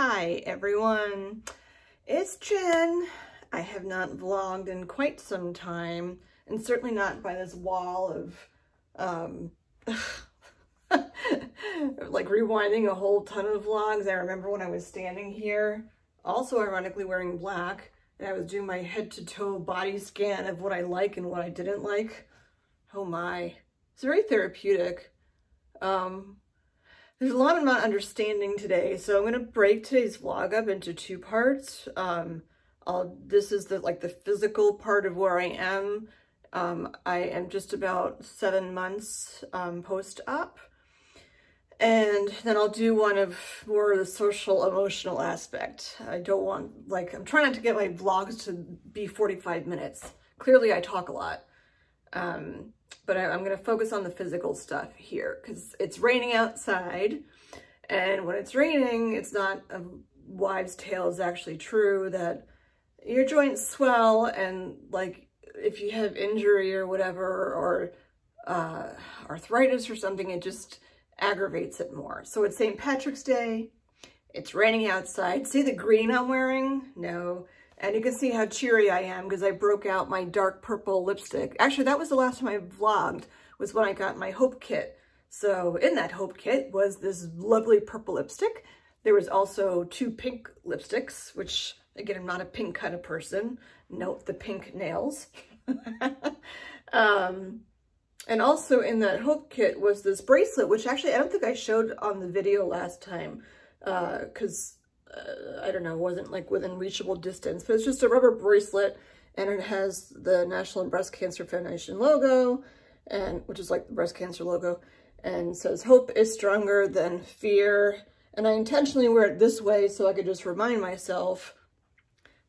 Hi everyone, it's Jen. I have not vlogged in quite some time, and certainly not by this wall of like rewinding a whole ton of vlogs. I remember when I was standing here, also ironically wearing black, and I was doing my head-to-toe body scan of what I like and what I didn't like. Oh my, it's very therapeutic. There's a lot I'm not understanding today, so I'm going to break today's vlog up into two parts. This is the physical part of where I am. I am just about 7 months post-op, and then I'll do one of more of the social emotional aspect. I don't want, I'm trying not to get my vlogs to be 45 minutes. Clearly I talk a lot. But I'm going to focus on the physical stuff here because it's raining outside, and when it's raining, it's not a wives' tale. It's actually true that your joints swell, and if you have injury or whatever, or arthritis or something, it just aggravates it more. So it's St. Patrick's Day. It's raining outside. See the green I'm wearing? No. And you can see how cheery I am because I broke out my dark purple lipstick. Actually, that was the last time I vlogged, was when I got my Hope kit. So in that Hope kit was this lovely purple lipstick. There was also 2 pink lipsticks, which, again, I'm not a pink kind of person. Note the pink nails. And also in that Hope kit was this bracelet, which actually I don't think I showed on the video last time because I don't know, it wasn't within reachable distance, but it's just a rubber bracelet, and it has the National Breast Cancer Foundation logo, and which is like the breast cancer logo, and says hope is stronger than fear. And I intentionally wear it this way so I could just remind myself,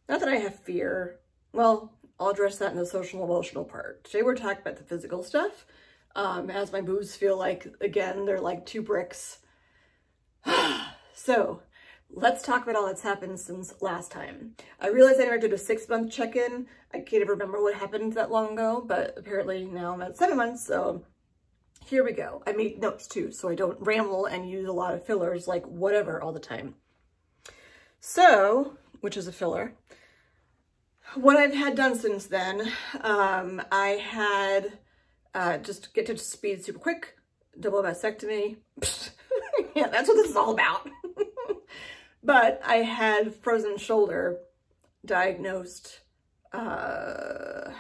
not that I have fear. Well, I'll address that in the social emotional part. Today we're talking about the physical stuff. As my boobs feel like, again, they're like 2 bricks. So let's talk about all that's happened since last time. I realized I never did a 6-month check-in. I can't even remember what happened that long ago, but apparently now I'm at 7 months, so here we go. I made notes too, so I don't ramble and use a lot of fillers, whatever, all the time. So, which is a filler. What I've had done since then, I had, just get to speed super quick, double mastectomy. Yeah, that's what this is all about. But I had frozen shoulder diagnosed, I'm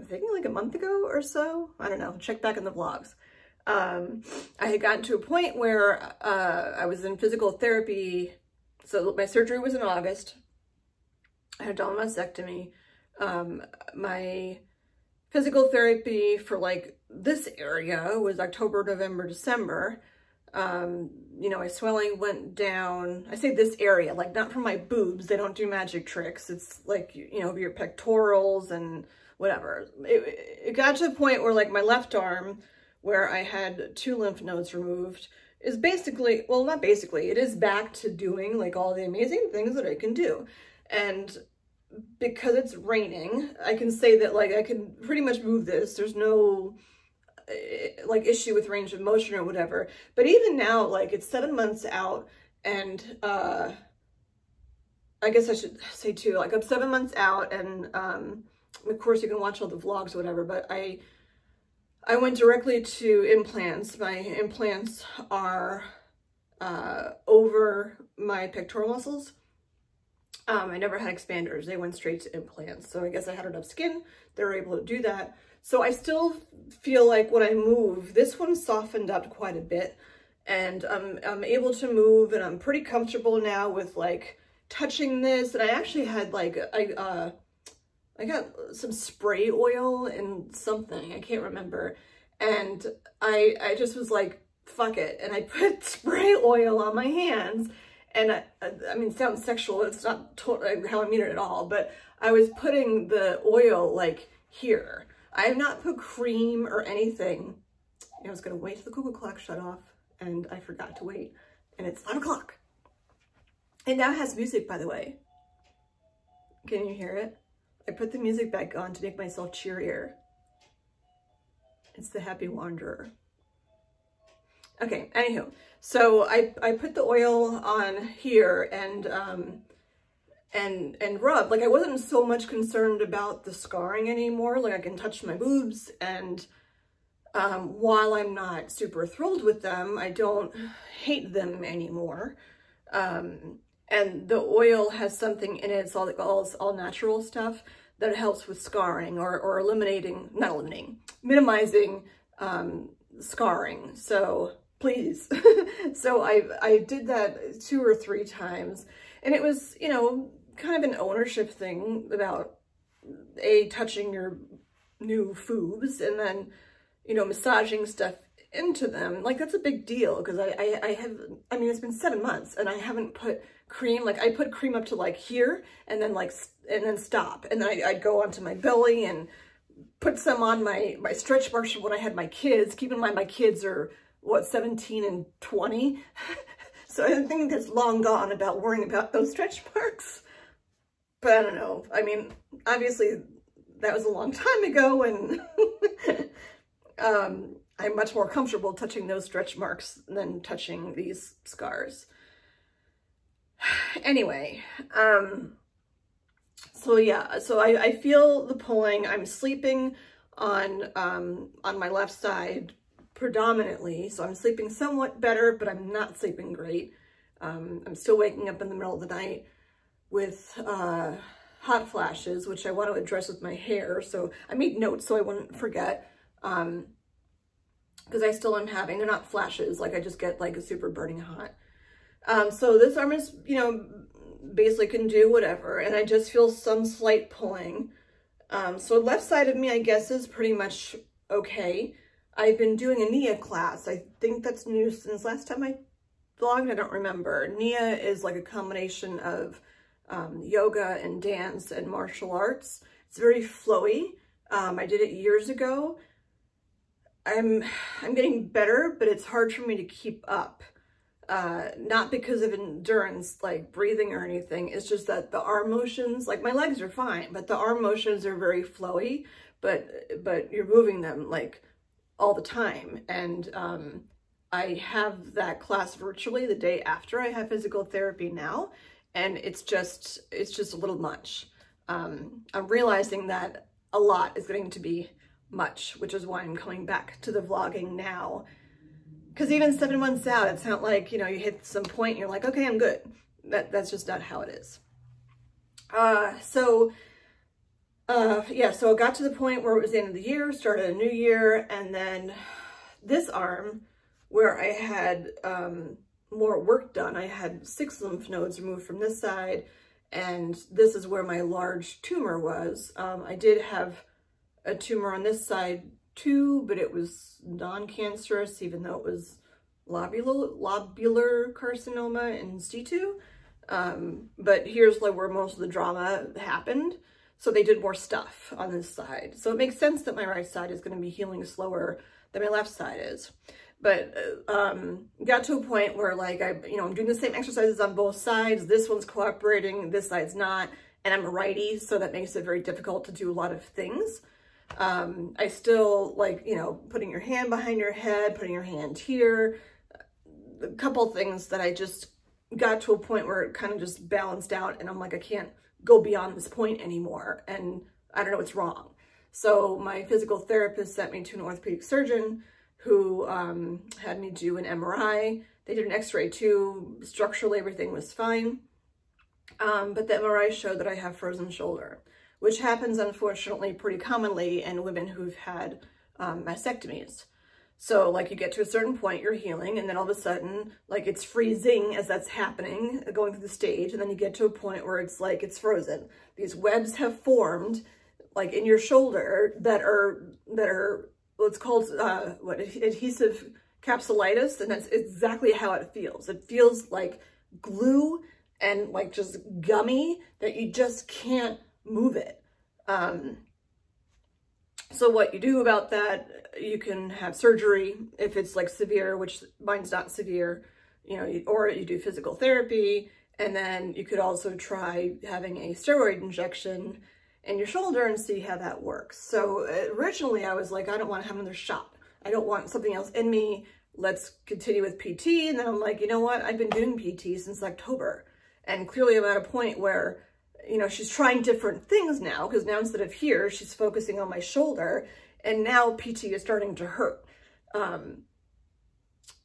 thinking a month ago or so. I don't know, check back in the vlogs. I had gotten to a point where I was in physical therapy. So my surgery was in August. I had done a mastectomy. My physical therapy for this area was October, November, December. My swelling went down. I say this area, not from my boobs. They don't do magic tricks. It's your pectorals and whatever. It got to a point where my left arm, where I had 2 lymph nodes removed, is basically, well, not basically, it is back to doing all the amazing things that I can do. And because it's raining, I can say that I can pretty much move this. There's no issue with range of motion or whatever. But even now, it's 7 months out, and I guess I should say too, I'm 7 months out, and of course you can watch all the vlogs or whatever, but I went directly to implants. My implants are over my pectoral muscles. I never had expanders. They went straight to implants. So I guess I had enough skin. They were able to do that. So I still feel when I move, this one softened up quite a bit, and I'm able to move, and I'm pretty comfortable now with touching this. And I actually had I got some spray oil and something, I can't remember. And I just was fuck it. And I put spray oil on my hands. And I mean, it sounds sexual. It's not totally how I mean it at all, but I was putting the oil here. I have not put cream or anything. I was going to wait till the cuckoo clock shut off, and I forgot to wait. And it's 5 o'clock. It now has music, by the way. Can you hear it? I put the music back on to make myself cheerier. It's the Happy Wanderer. Okay, anywho, so I put the oil on here and rub. Like, I wasn't so much concerned about the scarring anymore. Like, I can touch my boobs, and while I'm not super thrilled with them, I don't hate them anymore. And the oil has something in it, it's all natural stuff that helps with scarring or minimizing scarring. So please. So I did that 2 or 3 times, and it was, you know, kind of an ownership thing about touching your new foobs and then, you know, massaging stuff into them. Like, that's a big deal, because I mean, it's been 7 months and I haven't put cream. Like, I put cream up to like here and then stop, and then I'd go onto my belly and put some on my stretch marks from when I had my kids. Keep in mind, my kids are what, 17 and 20. So I think it's long gone about worrying about those stretch marks. But I don't know. I mean, obviously that was a long time ago, and I'm much more comfortable touching those stretch marks than touching these scars. Anyway, so yeah, so I feel the pulling. I'm sleeping on my left side predominantly, so I'm sleeping somewhat better, but I'm not sleeping great. I'm still waking up in the middle of the night with hot flashes, which I want to address with my hair. So I made notes so I wouldn't forget, because I still am having, they're not flashes, like I just get like a super burning hot. So this arm is, you know, basically can do whatever, and I just feel some slight pulling. So left side of me, I guess, is pretty much okay. I've been doing a Nia class. I think that's new since last time I vlogged. I don't remember. Nia is like a combination of yoga and dance and martial arts. It's very flowy. I did it years ago. I'm getting better, but it's hard for me to keep up. Not because of endurance, like breathing or anything. It's just that the arm motions, like my legs are fine, but the arm motions are very flowy, but you're moving them like all the time. And I have that class virtually the day after I have physical therapy now, and it's just a little much. I'm realizing that a lot is getting to be much, which is why I'm coming back to the vlogging now. Because even 7 months out, it's not like, you know, you hit some point and you're like, okay, I'm good. That's just not how it is. Yeah, so it got to the point where it was the end of the year, started a new year, and then this arm, where I had more work done, I had 6 lymph nodes removed from this side, and this is where my large tumor was. I did have a tumor on this side too, but it was non-cancerous, even though it was lobular carcinoma in situ. But here's like where most of the drama happened. So they did more stuff on this side. So it makes sense that my right side is going to be healing slower than my left side is. But got to a point where like I'm doing the same exercises on both sides. This one's cooperating, this side's not, and I'm a righty, so that makes it very difficult to do a lot of things. I still like, putting your hand behind your head, putting your hand here, a couple things that I just got to a point where it kind of just balanced out, and I'm like, I can't go beyond this point anymore, and I don't know what's wrong. So my physical therapist sent me to an orthopedic surgeon who had me do an MRI. They did an x-ray too. Structurally, everything was fine. But the MRI showed that I have frozen shoulder, which happens, unfortunately, pretty commonly in women who've had mastectomies. So, like, you get to a certain point, you're healing, and then all of a sudden, like, it's freezing as that's happening, going through the stage, and then you get to a point where it's like, it's frozen. These webs have formed, like, in your shoulder that are what's called, adhesive capsulitis, and that's exactly how it feels. It feels like glue and, like, just gummy that you just can't move it. So what you do about that, you can have surgery if it's like severe, which mine's not severe, or you do physical therapy, and then you could also try having a steroid injection in your shoulder and see how that works. So originally I was like, I don't want to have another shot. I don't want something else in me let's continue with PT. And then I'm like, you know what? I've been doing PT since October. And clearly I'm at a point where, you know, she's trying different things now, because now instead of here, she's focusing on my shoulder, and now PT is starting to hurt.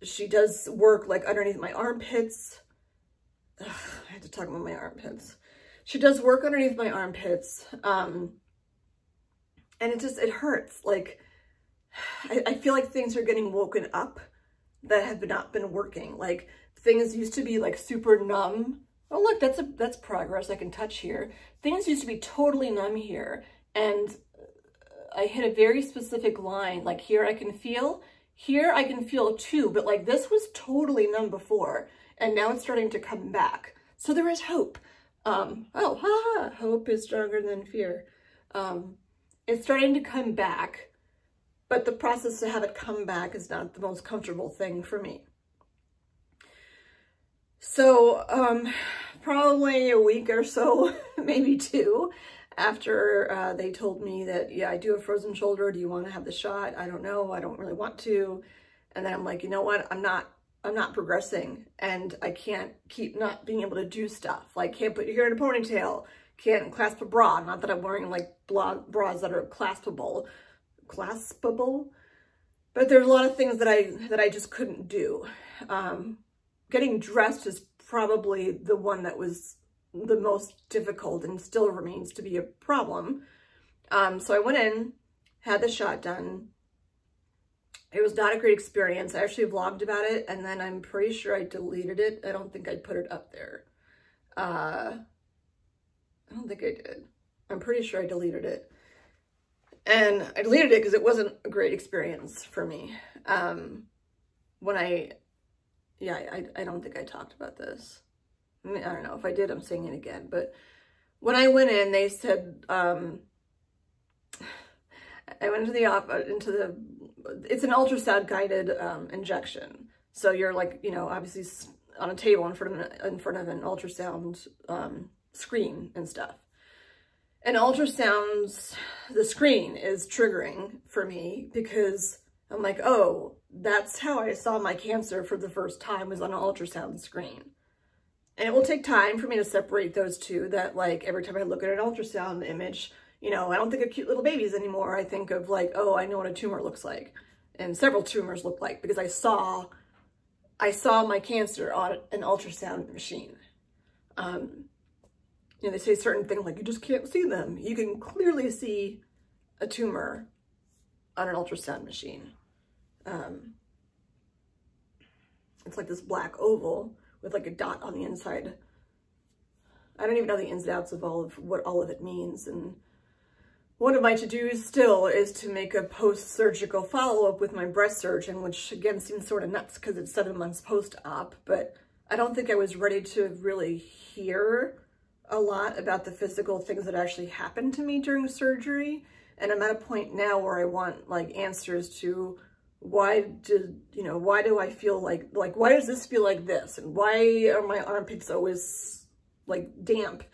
She does work like underneath my armpits. Ugh, I had to talk about my armpits. She does work underneath my armpits. And it hurts. Like, I feel like things are getting woken up that have not been working. Like, things used to be like super numb. Oh, look, that's progress I can touch here. Things used to be totally numb here. And I hit a very specific line. Like, here I can feel too, but like this was totally numb before, and now it's starting to come back. So there is hope. Hope is stronger than fear. It's starting to come back, but the process to have it come back is not the most comfortable thing for me. So, probably a week or so, maybe 2, after they told me that, yeah, I do have frozen shoulder. Do you want to have the shot? I don't know. I don't really want to. And then I'm like, you know what? I'm not progressing, and I can't keep not being able to do stuff. Like, can't put your hair in a ponytail, can't clasp a bra. Not that I'm wearing like bras that are claspable, but there's a lot of things that I just couldn't do. Getting dressed is probably the one that was the most difficult and still remains to be a problem. So I went in, had the shot done. It was not a great experience. I actually vlogged about it, and then I'm pretty sure I deleted it. I don't think I put it up there. I don't think I did. I'm pretty sure I deleted it. And I deleted it because it wasn't a great experience for me. I don't think I talked about this. I mean, I don't know. If I did, I'm saying it again. But when I went in, they said, I went into it's an ultrasound guided injection. So you're like, you know, obviously on a table in front of an ultrasound screen and stuff. And ultrasounds, the screen is triggering for me, because I'm like, oh, that's how I saw my cancer for the first time, was on an ultrasound screen. And it will take time for me to separate those two, that like every time I look at an ultrasound image, you know, I don't think of cute little babies anymore. I think of like, oh, I know what a tumor looks like, and several tumors look like, because I saw my cancer on an ultrasound machine. You know, they say certain things like, you just can't see them. You can clearly see a tumor on an ultrasound machine. It's like this black oval with like a dot on the inside. I don't even know the ins and outs of what all of it means. And one of my to-dos still is to make a post-surgical follow-up with my breast surgeon, which again seems sort of nuts because it's 7 months post-op, but I don't think I was ready to really hear a lot about the physical things that actually happened to me during surgery. And I'm at a point now where I want like answers to why do I feel like why does this feel like this? And why are my armpits always like damp?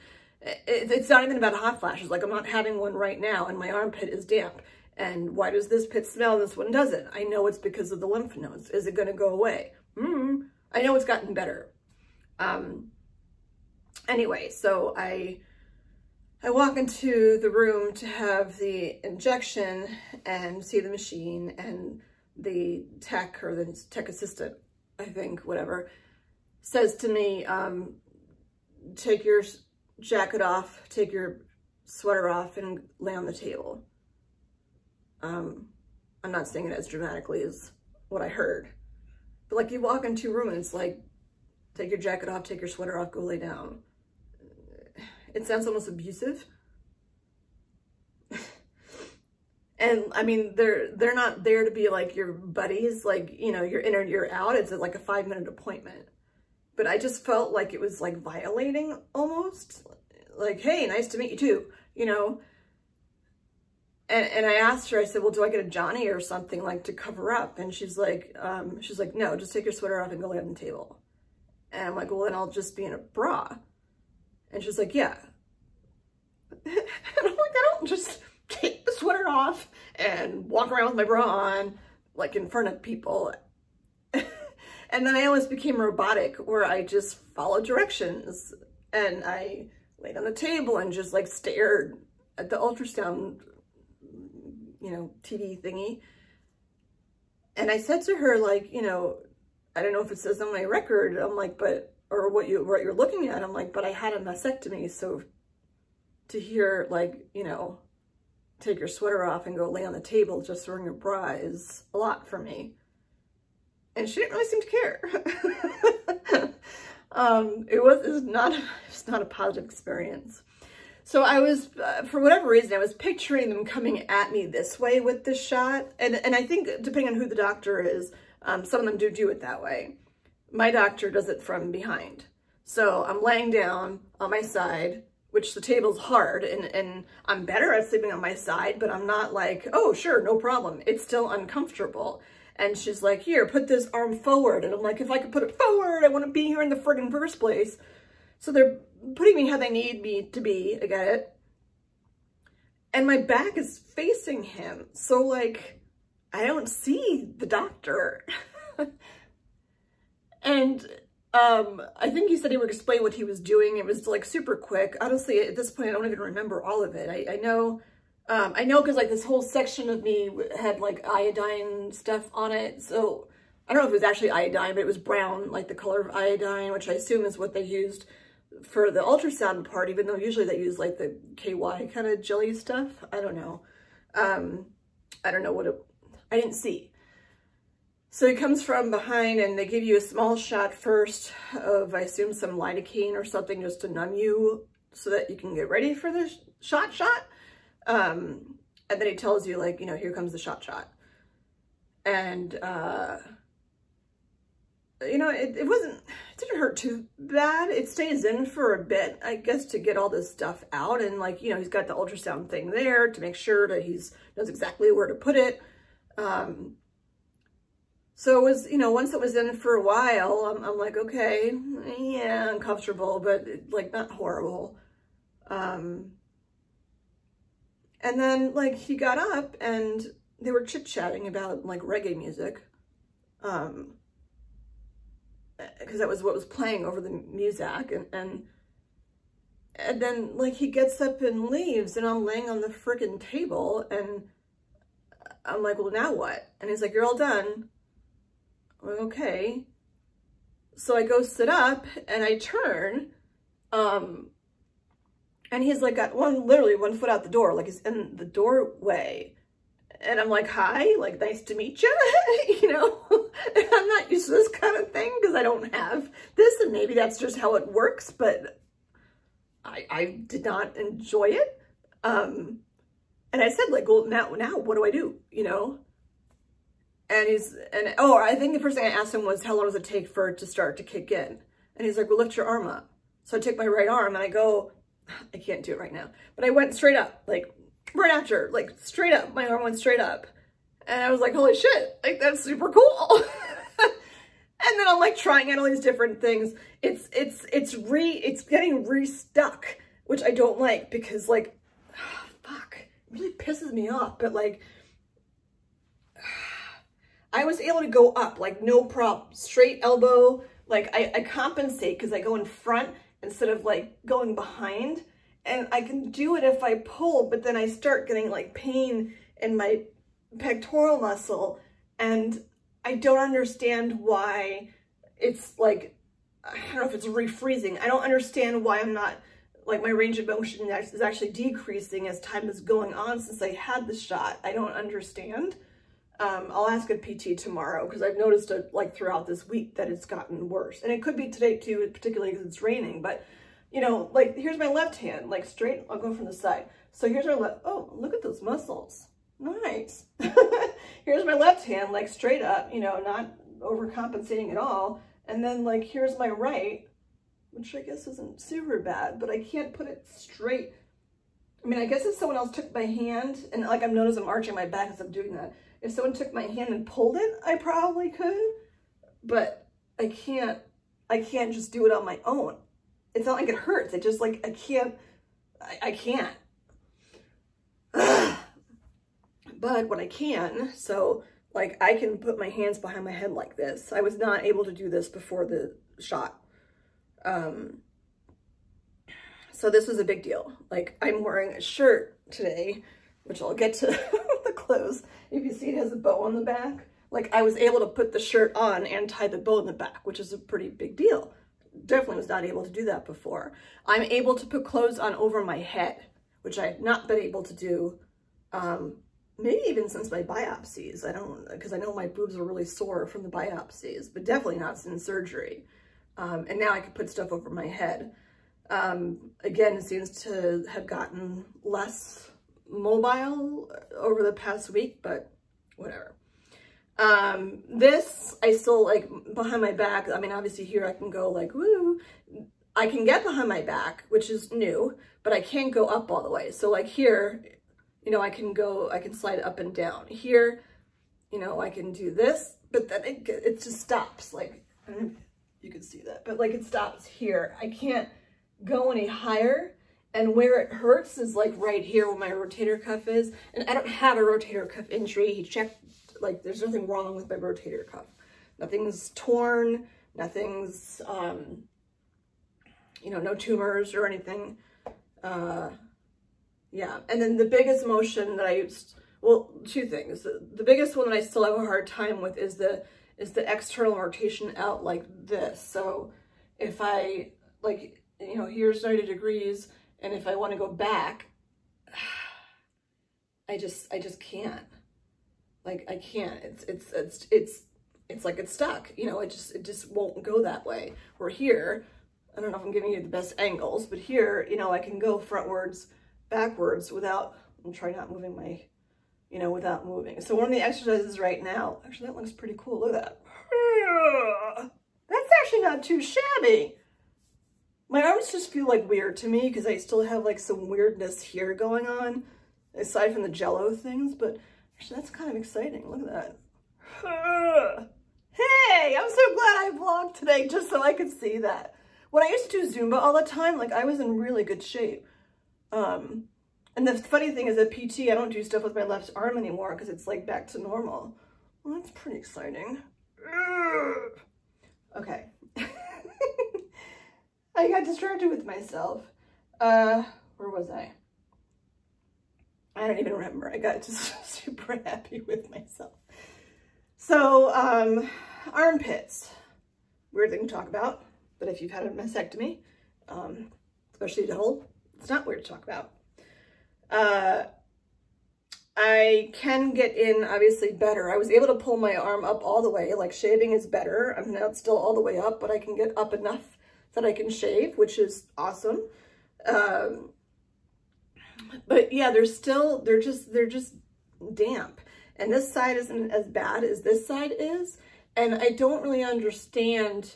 It's not even about hot flashes. Like, I'm not having one right now and my armpit is damp. And why does this pit smell and this one doesn't? I know it's because of the lymph nodes. Is it going to go away? I know it's gotten better. Anyway, so I walk into the room to have the injection and see the machine, and the tech, or the tech assistant, I think, whatever, says to me, take your jacket off, take your sweater off, and lay on the table. I'm not saying it as dramatically as what I heard, but like, you walk into a room and it's like, take your jacket off, take your sweater off, go lay down. It sounds almost abusive. And I mean, they're not there to be like your buddies, like, you know, you're in or you're out. It's like a 5-minute appointment. But I just felt like it was like violating almost. Like, hey, nice to meet you too, you know. And I asked her, I said, well, do I get a Johnny or something like to cover up? And she's like, no, just take your sweater off and go lay on the table. And I'm like, well, then I'll just be in a bra. And she's like, yeah. And I'm like, I don't just take the sweater off and walk around with my bra on, like in front of people. And then I almost became robotic where I just followed directions and I laid on the table and just like stared at the ultrasound, you know, TV thingy. And I said to her, like, you know, I don't know if it says on my record, I'm like, but, or what you're looking at, I'm like, but I had a mastectomy, so to hear, like, you know, take your sweater off and go lay on the table just wearing your bra is a lot for me. And she didn't really seem to care. It's not a positive experience. So I was, for whatever reason, I was picturing them coming at me this way with this shot. And I think depending on who the doctor is, some of them do it that way. My doctor does it from behind. So I'm laying down on my side, which the table's hard, and I'm better at sleeping on my side, but I'm not like, oh, sure, no problem. It's still uncomfortable. And she's like, here, put this arm forward. And I'm like, if I could put it forward, I want to be here in the friggin' first place. So they're putting me how they need me to be, I get it. And my back is facing him. So like, I don't see the doctor. And I think he said he would explain what he was doing. It was like super quick. Honestly, at this point, I don't even remember all of it. I know because like this whole section of me had like iodine stuff on it. So I don't know if it was actually iodine, but it was brown, like the color of iodine, which I assume is what they used for the ultrasound part, even though usually they use like the KY kind of jelly stuff. I don't know. I don't know what it, I didn't see. So he comes from behind and they give you a small shot first of, I assume, some lidocaine or something just to numb you so that you can get ready for the shot. And then he tells you, like, you know, here comes the shot. And, you know, it didn't hurt too bad. It stays in for a bit, I guess, to get all this stuff out. And like, you know, he's got the ultrasound thing there to make sure that knows exactly where to put it. So it was, you know, once it was in for a while, I'm like, okay, yeah, uncomfortable, but like not horrible. And then like he got up and they were chit-chatting about like reggae music. Because that was what was playing over the music. And then like he gets up and leaves and I'm laying on the frickin' table and I'm like, well, now what? And he's like, you're all done. I'm like, okay. So I go sit up and I turn, and he's like got literally one foot out the door, like he's in the doorway. And I'm like, hi, like, nice to meet you, you know? I'm not used to this kind of thing because I don't have this, and maybe that's just how it works, but I did not enjoy it. And I said, like, well, now what do I do, you know? And I think the first thing I asked him was, how long does it take for it to start to kick in? And he's like, well, lift your arm up. So I take my right arm and I go, I can't do it right now, but I went straight up, like right after, like straight up, my arm went straight up. And I was like, holy shit, like that's super cool. And then I'm like trying out all these different things. It's getting re-stuck, which I don't like because like, fuck, it really pisses me off. But like, I was able to go up, like no problem, straight elbow. Like I compensate because I go in front instead of like going behind. And I can do it if I pull, but then I start getting like pain in my pectoral muscle. And I don't understand why it's like, I don't know if it's refreezing. I don't understand why I'm not, like my range of motion is actually decreasing as time is going on since I had the shot. I don't understand. I'll ask a PT tomorrow because I've noticed it like throughout this week that it's gotten worse. And it could be today too, particularly because it's raining, but you know, like here's my left hand, like straight, I'll go from the side. So here's my left, oh, look at those muscles. Nice. Here's my left hand, like straight up, you know, not overcompensating at all. And then like, here's my right, which I guess isn't super bad, but I can't put it straight. I mean, I guess if someone else took my hand and like I'm noticing I'm arching my back as I'm doing that. If someone took my hand and pulled it, I probably could, but I can't just do it on my own. It's not like it hurts. It just like, I can't. But what I can, so Like I can put my hands behind my head like this. I was not able to do this before the shot. So this was a big deal. Like I'm wearing a shirt today, which I'll get to the clothes. If you see, it has a bow on the back. Like I was able to put the shirt on and tie the bow in the back, which is a pretty big deal. Definitely was not able to do that before. I'm able to put clothes on over my head, which I have not been able to do, maybe even since my biopsies. Because I know my boobs are really sore from the biopsies, but definitely not since surgery. And now I can put stuff over my head. Again, it seems to have gotten less mobile over the past week, but whatever. This, I still like behind my back. I mean, obviously here I can go like, woo, I can get behind my back, which is new, but I can't go up all the way. So like here, you know, I can slide up and down. Here, you know, I can do this, but then it just stops. Like, I don't know if you can see that, but like it stops here. I can't go any higher. And where it hurts is like right here where my rotator cuff is. And I don't have a rotator cuff injury. He checked, like there's nothing wrong with my rotator cuff. Nothing's torn, nothing's, you know, no tumors or anything. Yeah, and then the biggest motion that I used, well, two things. The biggest one that I still have a hard time with is the external rotation out like this. So if I, like, you know, here's 90 degrees, and if I want to go back, I just can't. Like I can't. It's like it's stuck. You know, it just won't go that way. Where here, I don't know if I'm giving you the best angles, but here, you know, I can go frontwards, backwards without. I'm trying not moving my, you know, without moving. So one of the exercises right now, actually that looks pretty cool. Look at that. That's actually not too shabby. My arms just feel like weird to me because I still have like some weirdness here going on, aside from the jello things, but actually that's kind of exciting. Look at that. Hey, I'm so glad I vlogged today just so I could see that. When I used to do Zumba all the time, like I was in really good shape. And the funny thing is that PT, I don't do stuff with my left arm anymore because it's like back to normal. Well, that's pretty exciting. Okay. I got distracted with myself. Where was I? I don't even remember. I got just super happy with myself. So, armpits. Weird thing to talk about, but if you've had a mastectomy, especially double, it's not weird to talk about. I can get in, obviously, better. I was able to pull my arm up all the way, like shaving is better. I'm not still all the way up, but I can get up enough that I can shave, which is awesome. But yeah, they're just damp. And this side isn't as bad as this side is. And I don't really understand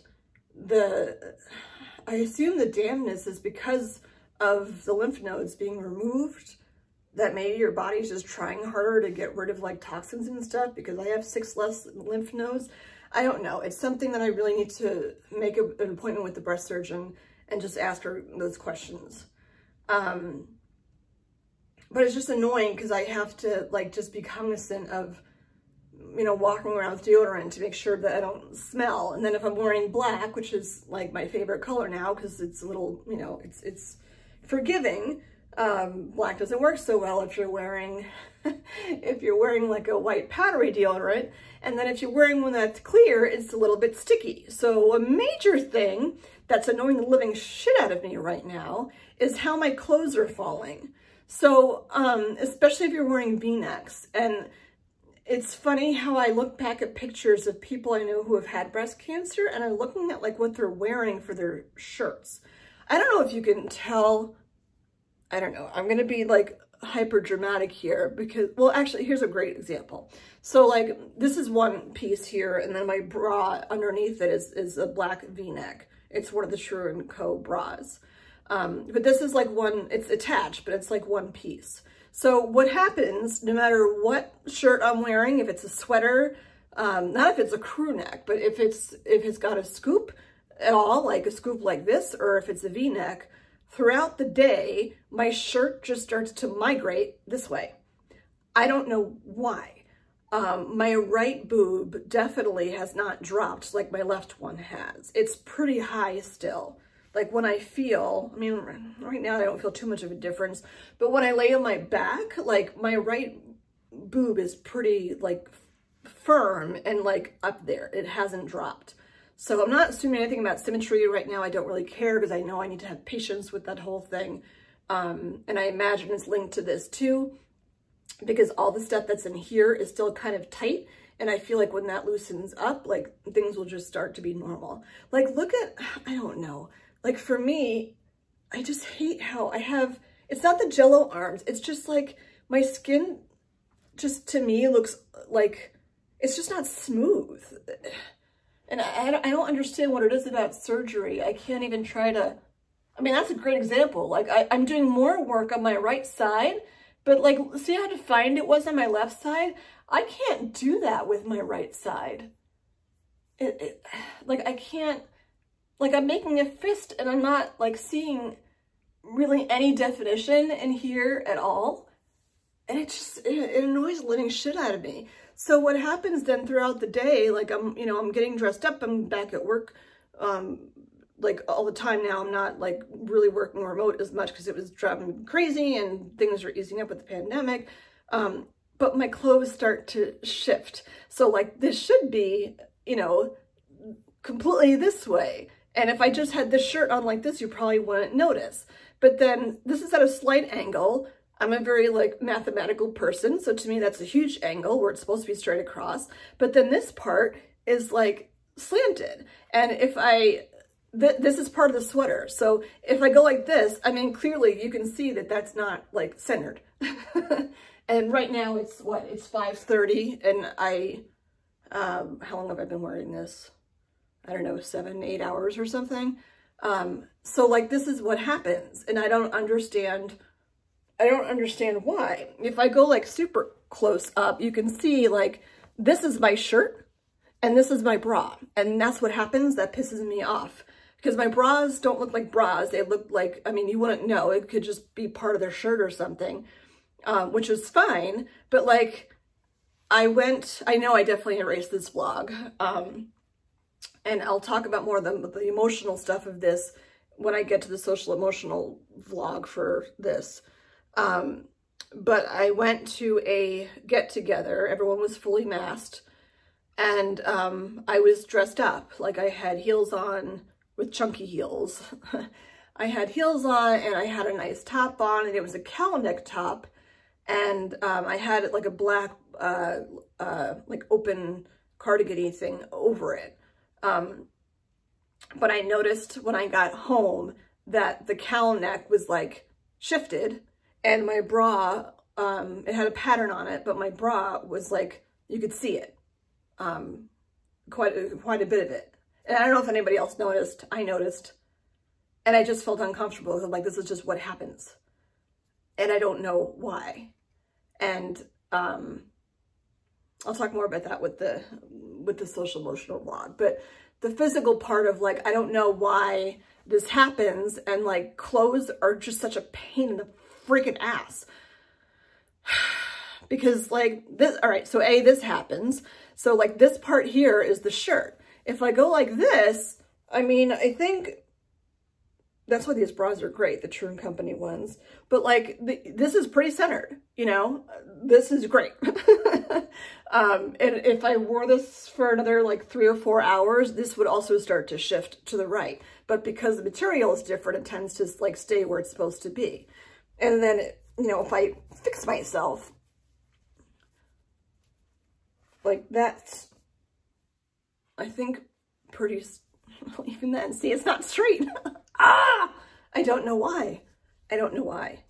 I assume the dampness is because of the lymph nodes being removed, that maybe your body's just trying harder to get rid of like toxins and stuff because I have 6 less lymph nodes. I don't know. It's something that I really need to make an appointment with the breast surgeon and just ask her those questions. But it's just annoying because I have to like just be cognizant of, you know, walking around with deodorant to make sure that I don't smell. And then if I'm wearing black, which is like my favorite color now because it's a little, you know, it's forgiving. Black doesn't work so well if you're wearing like a white powdery deodorant, and then if you're wearing one that's clear, it's a little bit sticky. So a major thing that's annoying the living shit out of me right now is how my clothes are falling. So especially if you're wearing V-necks, and it's funny how I look back at pictures of people I know who have had breast cancer, and I'm looking at like what they're wearing for their shirts. I don't know if you can tell. I don't know. I'm going to be like hyper dramatic here because, well, actually, here's a great example. So like this is one piece here, and then my bra underneath it is a black V-neck. It's one of the True & Co. bras. But this is like one, it's attached, but it's like one piece. So what happens, no matter what shirt I'm wearing, if it's a sweater, not if it's a crew neck, but if it's got a scoop at all, like a scoop like this, or if it's a V-neck, throughout the day, my shirt just starts to migrate this way. I don't know why. My right boob definitely has not dropped like my left one has. It's pretty high still. Like when I feel, I mean, right now I don't feel too much of a difference, but when I lay on my back, like my right boob is pretty like firm and like up there. It hasn't dropped. So I'm not assuming anything about symmetry right now. I don't really care because I know I need to have patience with that whole thing. And I imagine it's linked to this too, because all the stuff that's in here is still kind of tight. And I feel like when that loosens up, like things will just start to be normal. Like look at, I don't know, like for me, I just hate how I have, it's not the jello arms. It's just like my skin just to me looks like, it's just not smooth. And I don't understand what it is about surgery. I can't even try to, I mean, that's a great example. Like I'm doing more work on my right side, but like, see how defined it was on my left side? I can't do that with my right side. Like I can't, like I'm making a fist and I'm not like seeing really any definition in here at all. And it just, it annoys the living shit out of me. So what happens then throughout the day, like I'm, you know, I'm getting dressed up, I'm back at work, like all the time now. I'm not like really working remote as much because it was driving me crazy and things are easing up with the pandemic. But my clothes start to shift. So like this should be, you know, completely this way. And if I just had this shirt on like this, you probably wouldn't notice. But then this is at a slight angle. I'm a very like mathematical person. So to me, that's a huge angle where it's supposed to be straight across. But then this part is like slanted. And if this is part of the sweater. So if I go like this, I mean, clearly you can see that that's not like centered. And right now it's what? It's 5:30 and how long have I been wearing this? I don't know, 7, 8 hours or something. So like this is what happens. And I don't understand why. If I go like super close up, you can see like this is my shirt and this is my bra. And that's what happens. That pisses me off because my bras don't look like bras. They look like, I mean, you wouldn't know. It could just be part of their shirt or something, which is fine. But like I know I definitely erased this vlog. And I'll talk about more of the emotional stuff of this when I get to the social emotional vlog for this. But I went to a get-together. Everyone was fully masked. And I was dressed up. Like I had heels on with chunky heels. I had heels on and I had a nice top on and it was a cowl neck top. And I had like a black, like open cardigan-y thing over it. But I noticed when I got home that the cowl neck was like shifted and my bra, it had a pattern on it, but my bra was like, you could see it, quite a bit of it. And I don't know if anybody else noticed, I noticed, and I just felt uncomfortable. I'm like, this is just what happens. And I don't know why. And, I'll talk more about that with the social emotional vlog, but the physical part of like, I don't know why this happens. And like clothes are just such a pain in the freaking ass because like this, all right. So this happens. So like this part here is the shirt. If I go like this, I mean, I think that's why these bras are great, the True & Company ones. But like, this is pretty centered, you know? This is great. And if I wore this for another like 3 or 4 hours, this would also start to shift to the right. But because the material is different, it tends to like stay where it's supposed to be. And then, you know, if I fix myself, like that's, I think pretty, even then, see, it's not straight. I don't know why. I don't know why.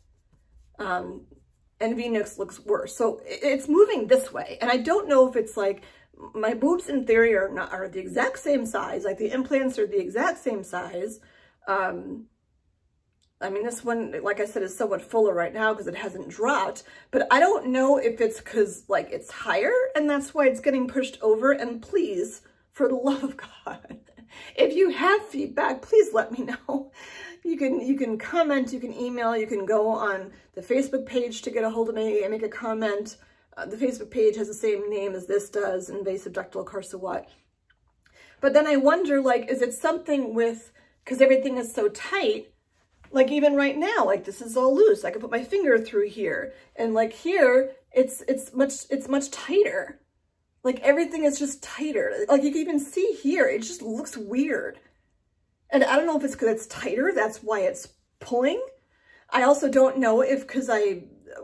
And V-necks looks worse. So it's moving this way. And I don't know if it's like my boobs in theory are the exact same size. Like the implants are the exact same size. I mean, this one, like I said, is somewhat fuller right now because it hasn't dropped. But I don't know if it's because like it's higher and that's why it's getting pushed over. And please, for the love of God, if you have feedback, please let me know. You can comment, you can email, you can go on the Facebook page to get a hold of me and make a comment. The Facebook page has the same name as this does, invasive ductal carcinoma what. But then I wonder, like, is it something with, because everything is so tight, like even right now, like this is all loose. I can put my finger through here, and like here, it's much tighter. Like everything is just tighter. Like you can even see here, it just looks weird. And I don't know if it's because it's tighter, that's why it's pulling. I also don't know if because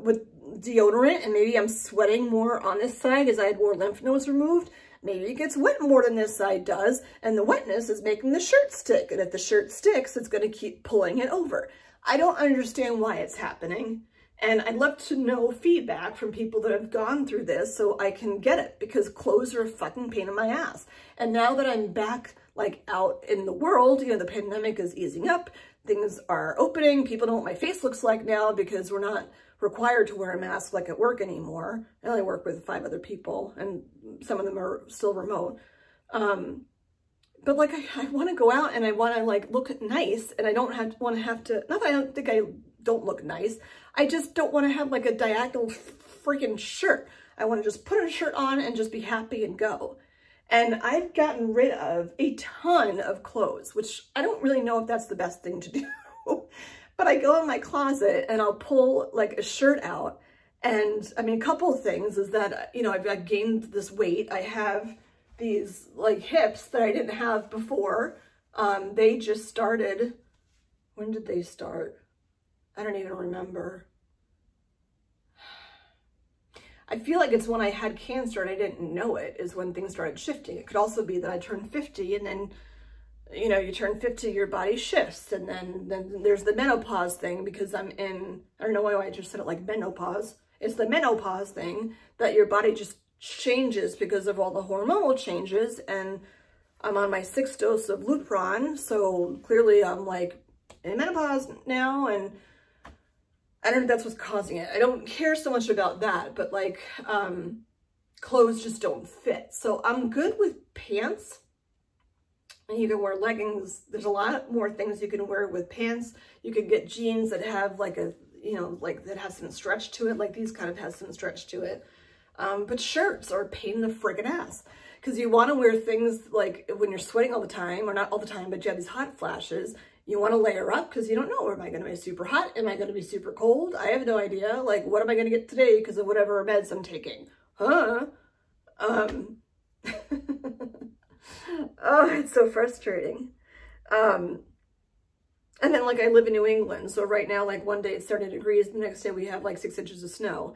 with deodorant and maybe I'm sweating more on this side as I had more lymph nodes removed, maybe it gets wet more than this side does, and the wetness is making the shirt stick. And if the shirt sticks, it's going to keep pulling it over. I don't understand why it's happening. And I'd love to know feedback from people that have gone through this so I can get it, because clothes are a fucking pain in my ass. And now that I'm back like out in the world, you know, the pandemic is easing up, things are opening, people know what my face looks like now because we're not required to wear a mask like at work anymore. I only work with 5 other people and some of them are still remote. But like I want to go out and I want to like look nice, and I don't want to have to, not that I don't think I don't look nice, I just don't want to have like a diagonal freaking shirt. I want to just put a shirt on and just be happy and go. And I've gotten rid of a ton of clothes, which I don't really know if that's the best thing to do. But I go in my closet and I'll pull like a shirt out. And I mean, a couple of things is that, you know, I've gained this weight. I have these like hips that I didn't have before. They just started, when did they start? I don't even remember. I feel like it's when I had cancer and I didn't know it is when things started shifting. It could also be that I turned 50 and then, you know, you turn 50, your body shifts. And then there's the menopause thing, because I'm in, I don't know why I just said it like menopause. It's the menopause thing that your body just changes because of all the hormonal changes. And I'm on my 6th dose of Lupron. So clearly I'm like in menopause now, and I don't know if that's what's causing it. I don't care so much about that, but like clothes just don't fit. So I'm good with pants, and you can wear leggings. There's a lot more things you can wear with pants. You could get jeans that have like a, you know, like that has some stretch to it. Like these kind of has some stretch to it. But shirts are a pain in the friggin' ass, because you want to wear things like when you're sweating all the time, or not all the time, but you have these hot flashes. You want to layer up because you don't know, am I going to be super hot? Am I going to be super cold? I have no idea. Like, what am I going to get today because of whatever meds I'm taking? Huh? Oh, it's so frustrating. And then like I live in New England. So right now, like one day it's 30 degrees. The next day we have like 6 inches of snow.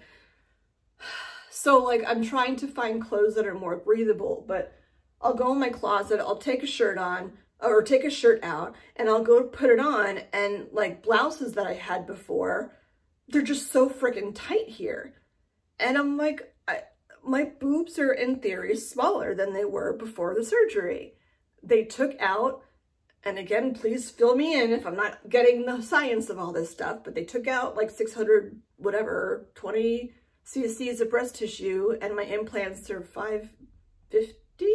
So like I'm trying to find clothes that are more breathable, but I'll go in my closet, I'll take a shirt on, or take a shirt out, and I'll go put it on, and like blouses that I had before, they're just so freaking tight here. And I'm like, my boobs are in theory smaller than they were before the surgery. They took out, and again, please fill me in if I'm not getting the science of all this stuff, but they took out like 600, whatever, 20 cc's of breast tissue, and my implants are 550,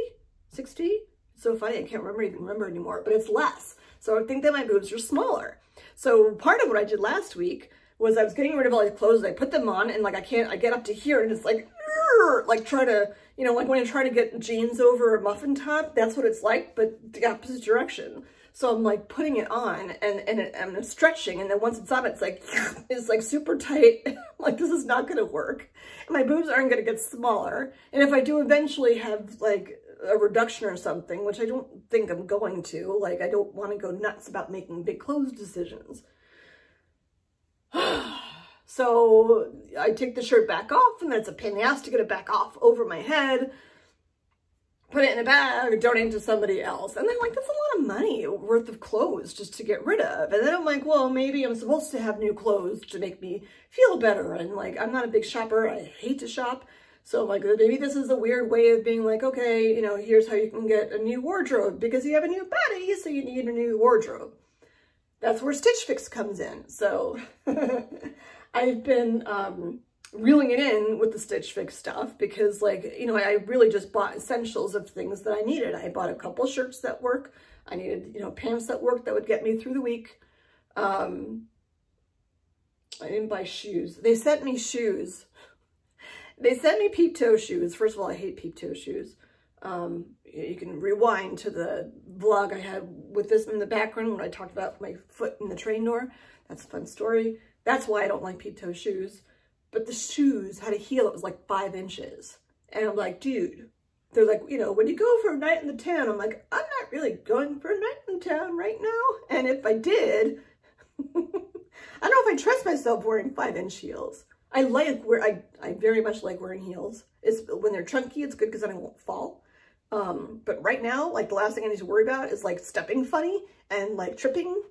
60? So funny, I can't even remember anymore, but it's less. So I think that my boobs are smaller. So part of what I did last week was I was getting rid of all these clothes, and I put them on, and like I get up to here, and it's like try to, you know, like when I try to get jeans over a muffin top, that's what it's like, but the opposite direction. So I'm like putting it on, and I'm stretching, and then once it's on, it's like super tight. Like, this is not gonna work. And my boobs aren't gonna get smaller. And if I do eventually have like a reduction or something, which I don't think I'm going to, like I don't want to go nuts about making big clothes decisions. So I take the shirt back off, and then it's a pain in the ass to get it back off over my head, put it in a bag, donate it to somebody else. And then like, that's a lot of money worth of clothes just to get rid of. And then I'm like, well, maybe I'm supposed to have new clothes to make me feel better. And like, I'm not a big shopper. I hate to shop. So I'm like, maybe this is a weird way of being like, okay, you know, here's how you can get a new wardrobe because you have a new body, so you need a new wardrobe. That's where Stitch Fix comes in. So I've been reeling it in with the Stitch Fix stuff because, like, you know, I really just bought essentials of things that I needed. I bought a couple shirts that work. I needed, you know, pants that work that would get me through the week. I didn't buy shoes. They sent me shoes. They sent me peep toe shoes. First of all, I hate peep toe shoes. You can rewind to the vlog I had with this in the background when I talked about my foot in the train door. That's a fun story. That's why I don't like peep toe shoes. But the shoes had a heel that was like 5 inches. And I'm like, dude, they're like, you know, when you go for a night in the town, I'm like, I'm not really going for a night in the town right now. And if I did, I don't know if I trust myself wearing 5-inch heels. I very much like wearing heels. When they're chunky, it's good because then I won't fall. But right now, like the last thing I need to worry about is like stepping funny and like tripping.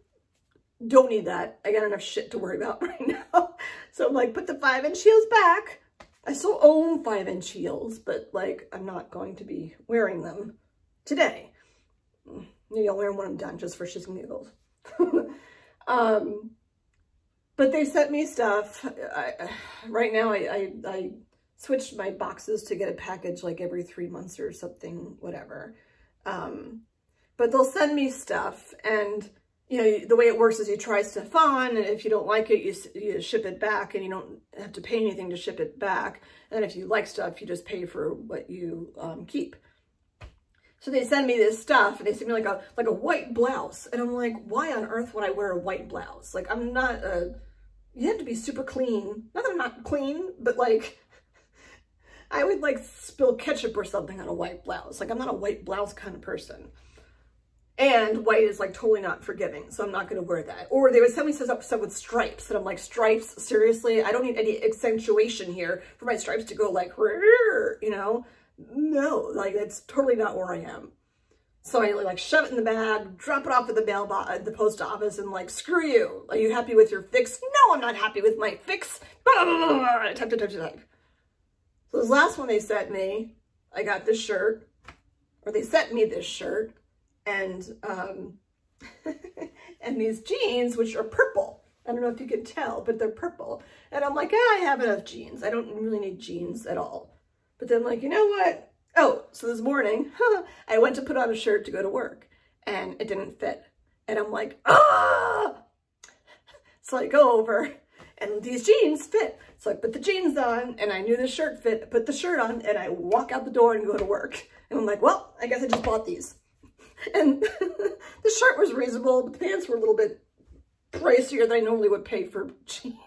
Don't need that. I got enough shit to worry about right now. So I'm like, put the 5-inch heels back. I still own 5-inch heels, but like, I'm not going to be wearing them today. Maybe I'll wear them when I'm done just for shits and giggles. But they sent me stuff. Right now, I switched my boxes to get a package like every 3 months or something, whatever. But they'll send me stuff, and you know, the way it works is you try stuff on, and if you don't like it, you ship it back, and you don't have to pay anything to ship it back. And if you like stuff, you just pay for what you keep. So they send me this stuff, and they send me like a white blouse, and I'm like, why on earth would I wear a white blouse? Like, I'm not you have to be super clean. Not that I'm not clean, but like, I would like spill ketchup or something on a white blouse. Like, I'm not a white blouse kind of person. And white is like totally not forgiving, so I'm not going to wear that. Or they would send me stuff with stripes, and I'm like, stripes? Seriously? I don't need any accentuation here for my stripes to go like, you know? No, like, it's totally not where I am. So I like shove it in the bag, drop it off at the mailbox, at the post office, and like, screw you. Are you happy with your fix? No, I'm not happy with my fix. Type. So this last one they sent me, I got this shirt, or they sent me this shirt, and and these jeans, which are purple. I don't know if you can tell, but they're purple. And I'm like, I have enough jeans. I don't really need jeans at all. But then like, you know what? Oh, so this morning, I went to put on a shirt to go to work, and it didn't fit. And I'm like, ah! So I go over, and these jeans fit. So I put the jeans on, and I knew the shirt fit. I put the shirt on, and I walk out the door and go to work. And I'm like, well, I guess I just bought these. And the shirt was reasonable, but the pants were a little bit pricier than I normally would pay for jeans.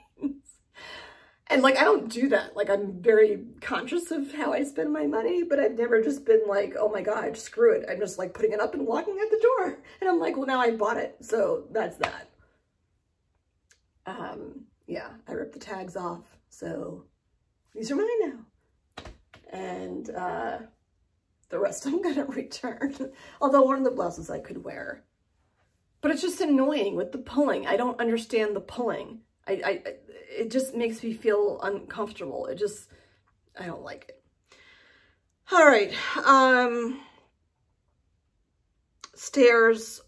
And like, I don't do that. Like, I'm very conscious of how I spend my money, but I've never just been like, oh my God, screw it. I'm just like putting it up and walking out the door. And I'm like, well, now I bought it. So that's that. Yeah, I ripped the tags off. So these are mine now. And the rest I'm gonna return. Although one of the blouses I could wear. But it's just annoying with the pulling. I don't understand the pulling. It just makes me feel uncomfortable. I don't like it. All right. Stairs,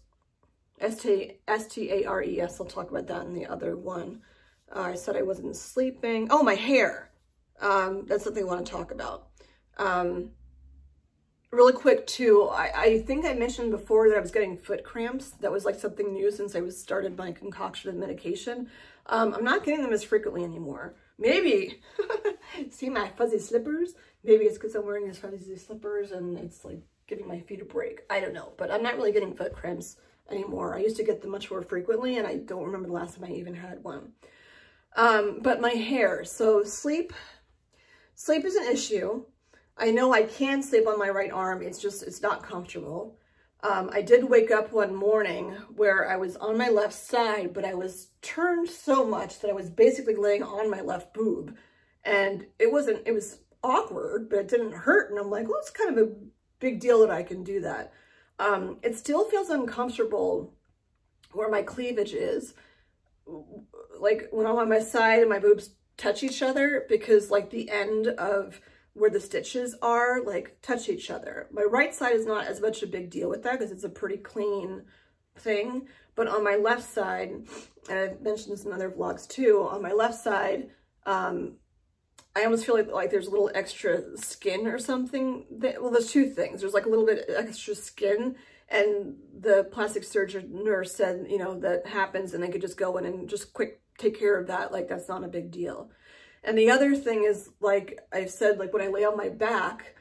S-T-A-R-E-S. I'll talk about that in the other one. I said I wasn't sleeping. Oh, my hair. That's something I want to talk about. Really quick too, I think I mentioned before that I was getting foot cramps. That was like something new since I started my concoction of medication. I'm not getting them as frequently anymore. Maybe, see my fuzzy slippers? Maybe it's because I'm wearing these fuzzy slippers and it's like giving my feet a break. I don't know, but I'm not really getting foot cramps anymore. I used to get them much more frequently, and I don't remember the last time I even had one. But my hair, so sleep is an issue. I know I can sleep on my right arm. It's not comfortable. I did wake up one morning where I was on my left side, but I was turned so much that I was basically laying on my left boob. And it was awkward, but it didn't hurt. And I'm like, well, it's kind of a big deal that I can do that. It still feels uncomfortable where my cleavage is. Like when I'm on my side and my boobs touch each other, because like the end of where the stitches are like touch each other. My right side is not as much a big deal with that because it's a pretty clean thing. But on my left side, and I've mentioned this in other vlogs too, on my left side, I almost feel like there's a little extra skin or something. Well, there's two things. There's like a little bit extra skin, and the plastic surgeon nurse said, you know, that happens and they could just go in and just quick take care of that. Like, that's not a big deal. And the other thing is, like I've said, like when I lay on my back,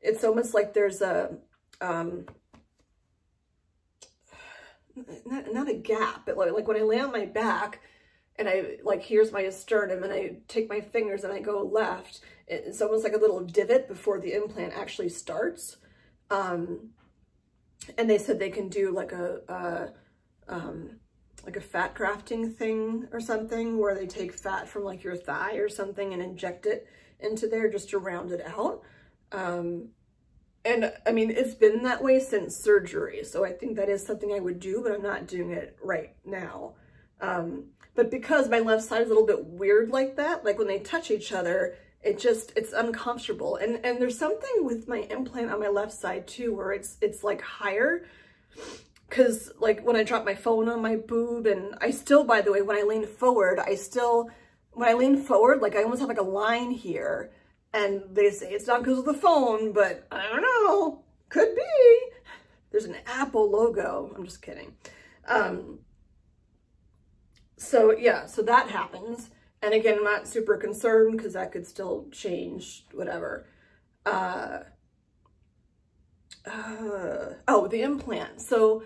it's almost like there's a, not a gap, but like when I lay on my back and I, like, here's my sternum and I take my fingers and I go left, it's almost like a little divot before the implant actually starts. And they said they can do like a fat grafting thing or something, where they take fat from like your thigh or something and inject it into there just to round it out. And I mean, it's been that way since surgery. So I think that is something I would do, but I'm not doing it right now. But because my left side is a little bit weird like that, like when they touch each other, it's uncomfortable. And there's something with my implant on my left side too, where it's like higher. Cause like when I drop my phone on my boob, and I still, by the way, when I lean forward, like I almost have like a line here, and they say it's not because of the phone, but I don't know, could be. There's an Apple logo. I'm just kidding. So yeah, so that happens. And again, I'm not super concerned because that could still change, whatever. Oh, the implant. So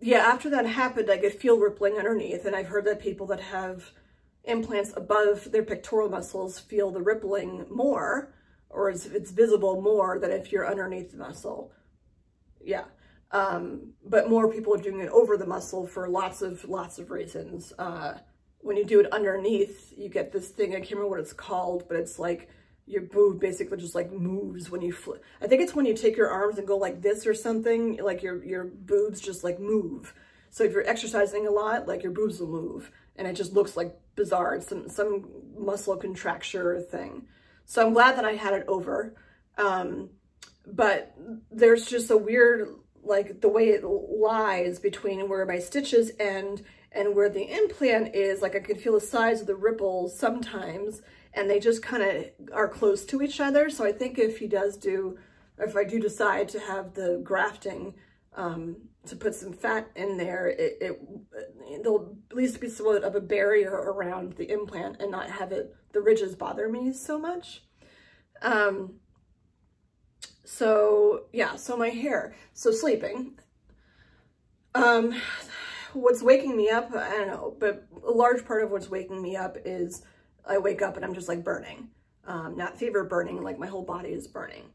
yeah, after that happened, I could feel rippling underneath. And I've heard that people that have implants above their pectoral muscles feel the rippling more, or it's visible more than if you're underneath the muscle. Yeah. But more people are doing it over the muscle for lots of reasons. When you do it underneath, you get this thing, I can't remember what it's called, but it's like your boob basically just like moves when you flip. I think it's when you take your arms and go like this or something, like your boobs just like move. So if you're exercising a lot, like your boobs will move, and it just looks like bizarre. It's some muscle contracture thing. So I'm glad that I had it over. But there's just a weird, like the way it lies between where my stitches end and where the implant is. Like I can feel the size of the ripples sometimes, and they just kind of are close to each other. So I think if if I do decide to have the grafting, to put some fat in there, there'll at least be somewhat of a barrier around the implant and not have the ridges bother me so much. So yeah, so my hair, so sleeping, what's waking me up, I don't know, but a large part of what's waking me up is I wake up and I'm just like burning, not fever burning, like my whole body is burning.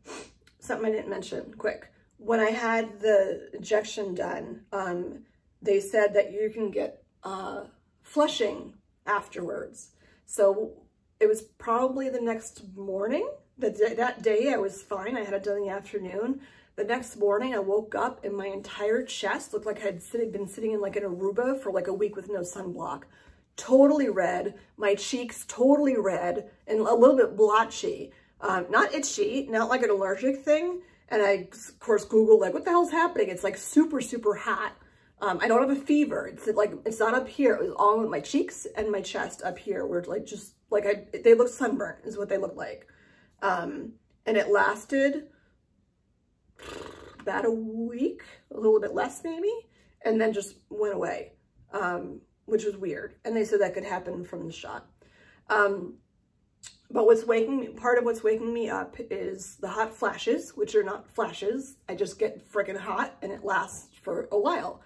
Something I didn't mention, quick. When I had the injection done, they said that you can get flushing afterwards. So it was probably the next morning. That day I was fine. I had it done in the afternoon. The next morning I woke up and my entire chest looked like I had been sitting in like an Aruba for like a week with no sunblock. Totally red. My cheeks totally red and a little bit blotchy. Not itchy, not like an allergic thing. And I, of course, Googled like, what the hell's happening? It's like super, super hot. I don't have a fever. It's like, it's not up here. It was all in my cheeks and my chest up here where like, just like they look sunburnt is what they look like. And it lasted about a week, a little bit less maybe, and then just went away, which was weird. And they said that could happen from the shot. But part of what's waking me up is the hot flashes, which are not flashes. I just get freaking hot and it lasts for a while.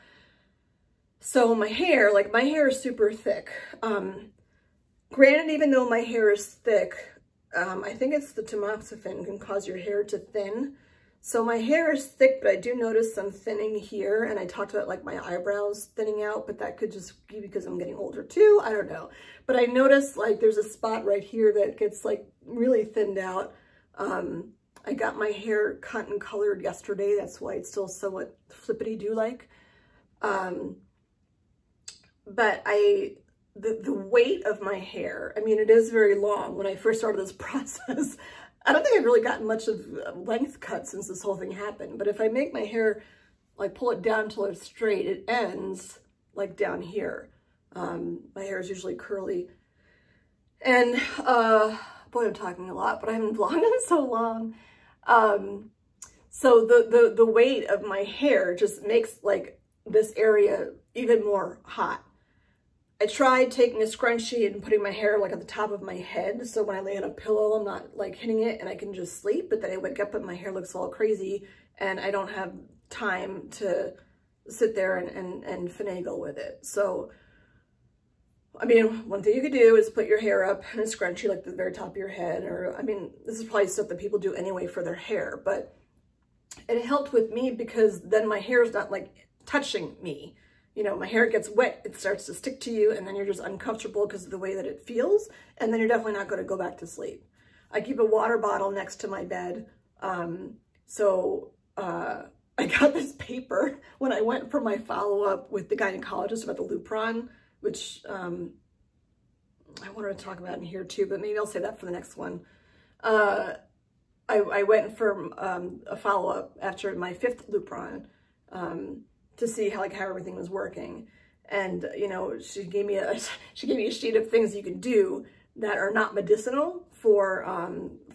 So my hair is super thick. Granted, even though my hair is thick, I think it's the tamoxifen can cause your hair to thin. So my hair is thick, but I do notice some thinning here. And I talked about like my eyebrows thinning out, but that could just be because I'm getting older too. I don't know. But I noticed like there's a spot right here that gets like really thinned out. I got my hair cut and colored yesterday. That's why it's still somewhat flippity-do like. But the weight of my hair, I mean, it is very long. When I first started this process, I don't think I've really gotten much of length cut since this whole thing happened. But if I make my hair, like pull it down till it's straight, it ends like down here. My hair is usually curly. And, boy, I'm talking a lot, but I haven't vlogged in so long. So the weight of my hair just makes like this area even more hot. I tried taking a scrunchie and putting my hair like at the top of my head, so when I lay on a pillow, I'm not like hitting it and I can just sleep, but then I wake up and my hair looks all crazy and I don't have time to sit there and finagle with it. So, I mean, one thing you could do is put your hair up in a scrunchie like the very top of your head, or, I mean, this is probably stuff that people do anyway for their hair, but it helped with me because then my hair is not like touching me. You know, my hair gets wet, it starts to stick to you, and then you're just uncomfortable because of the way that it feels, and then you're definitely not going to go back to sleep. I keep a water bottle next to my bed, so I got this paper when I went for my follow-up with the gynecologist about the Lupron, which I wanted to talk about in here too, but maybe I'll say that for the next one. I went for a follow-up after my 5th Lupron, to see how everything was working. And, you know, she gave me a sheet of things you can do that are not medicinal for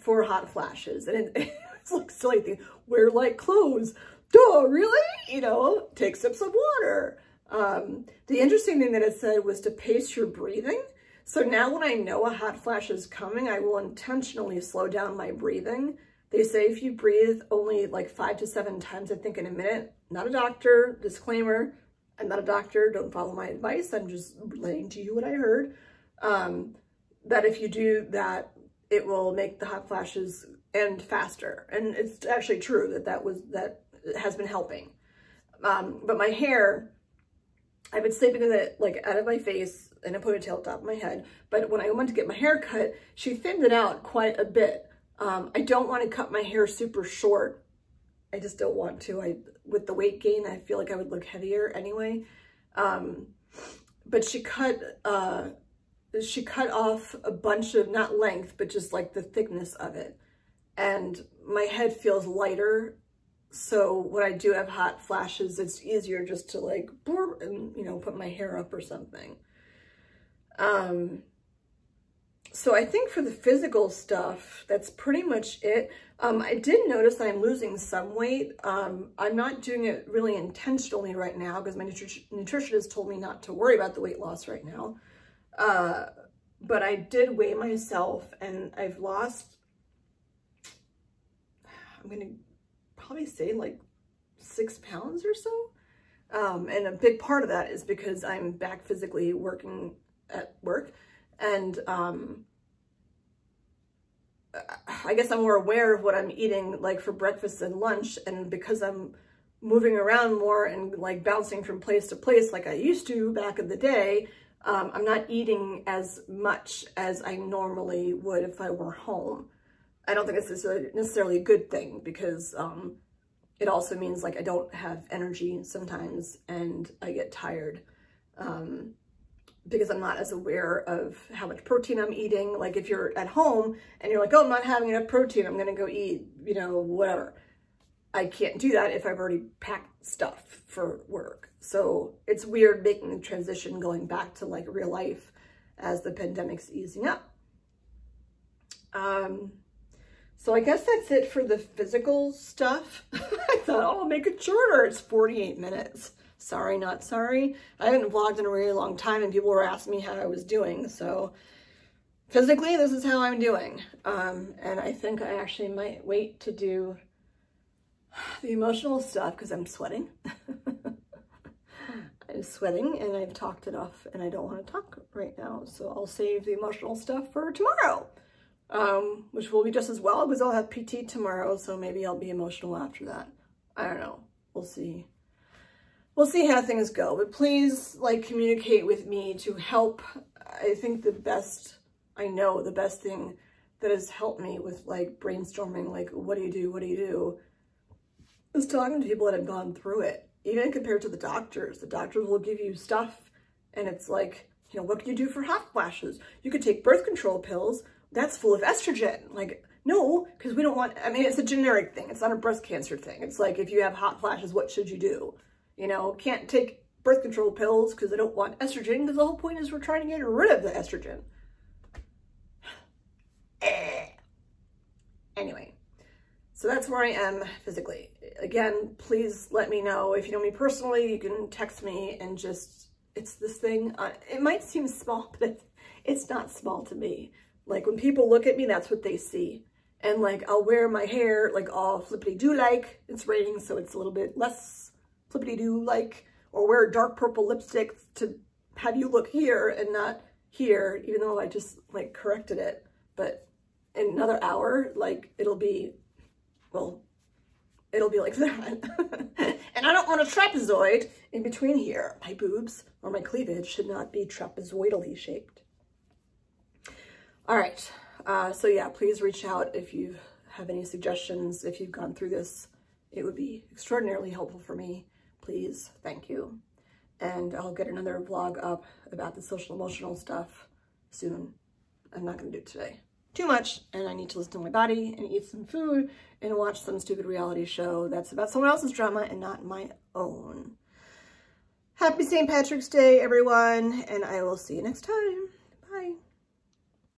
hot flashes. And it's like silly thing, wear light clothes. Duh, really? You know, take sips of water. The interesting thing that it said was to pace your breathing. So now when I know a hot flash is coming, I will intentionally slow down my breathing. They say if you breathe only like 5 to 7 times, I think, in a minute, not a doctor, disclaimer, I'm not a doctor, don't follow my advice, I'm just relaying to you what I heard, that if you do that, it will make the hot flashes end faster. And it's actually true that has been helping. But my hair, I've been sleeping with it like out of my face in a ponytail top of my head, but when I went to get my hair cut, she thinned it out quite a bit. I don't want to cut my hair super short. I just don't want to. With the weight gain, I feel like I would look heavier anyway. But she cut off a bunch of, not length, but just like the thickness of it. And my head feels lighter. So when I do have hot flashes, it's easier just to like, and, you know, put my hair up or something. So I think for the physical stuff, that's pretty much it. I did notice that I'm losing some weight. I'm not doing it really intentionally right now because my nutritionist told me not to worry about the weight loss right now. But I did weigh myself and I've lost, I'm going to probably say like 6 pounds or so. And a big part of that is because I'm back physically working at work. And I guess I'm more aware of what I'm eating like for breakfast and lunch, and because I'm moving around more and like bouncing from place to place like I used to back in the day, I'm not eating as much as I normally would if I were home. I don't think it's necessarily a good thing because it also means like I don't have energy sometimes and I get tired. Because I'm not as aware of how much protein I'm eating. Like if you're at home and you're like, oh, I'm not having enough protein, I'm gonna go eat, you know, whatever. I can't do that if I've already packed stuff for work. So it's weird making the transition going back to like real life as the pandemic's easing up. So I guess that's it for the physical stuff. I thought, oh, I'll make it shorter. It's 48 minutes. Sorry, not sorry. I haven't vlogged in a really long time and people were asking me how I was doing. So physically, this is how I'm doing. And I think I actually might wait to do the emotional stuff because I'm sweating. I'm sweating and I've talked enough and I don't want to talk right now. So I'll save the emotional stuff for tomorrow, which will be just as well because I'll have PT tomorrow. So maybe I'll be emotional after that. I don't know. We'll see. We'll see how things go, but please like communicate with me to help. I think the best thing that has helped me with like brainstorming, like what do you do, is talking to people that have gone through it. Even compared to the doctors will give you stuff and it's like, you know, what can you do for hot flashes? You could take birth control pills. That's full of estrogen. Like, no, because we don't want, I mean, it's a generic thing. It's not a breast cancer thing. It's like, if you have hot flashes, what should you do? You know, can't take birth control pills because I don't want estrogen, because the whole point is we're trying to get rid of the estrogen. Anyway, so that's where I am physically. Again, please let me know. If you know me personally, you can text me and just it's this thing, it might seem small, but it's not small to me. Like when people look at me, that's what they see. And like, I'll wear my hair like all flippity-doo-like. It's raining, so it's a little bit less flippity-doo-like. Or wear dark purple lipstick to have you look here and not here, even though I just like corrected it. But in another hour, like it'll be, well, it'll be like that. And I don't want a trapezoid in between here. My boobs or my cleavage should not be trapezoidally shaped. All right. So yeah, please reach out if you have any suggestions. If you've gone through this, it would be extraordinarily helpful for me. Please. Thank you. And I'll get another vlog up about the social emotional stuff soon. I'm not going to do it today. Too much, and I need to listen to my body and eat some food and watch some stupid reality show that's about someone else's drama and not my own. Happy St. Patrick's Day, everyone, and I will see you next time. Bye.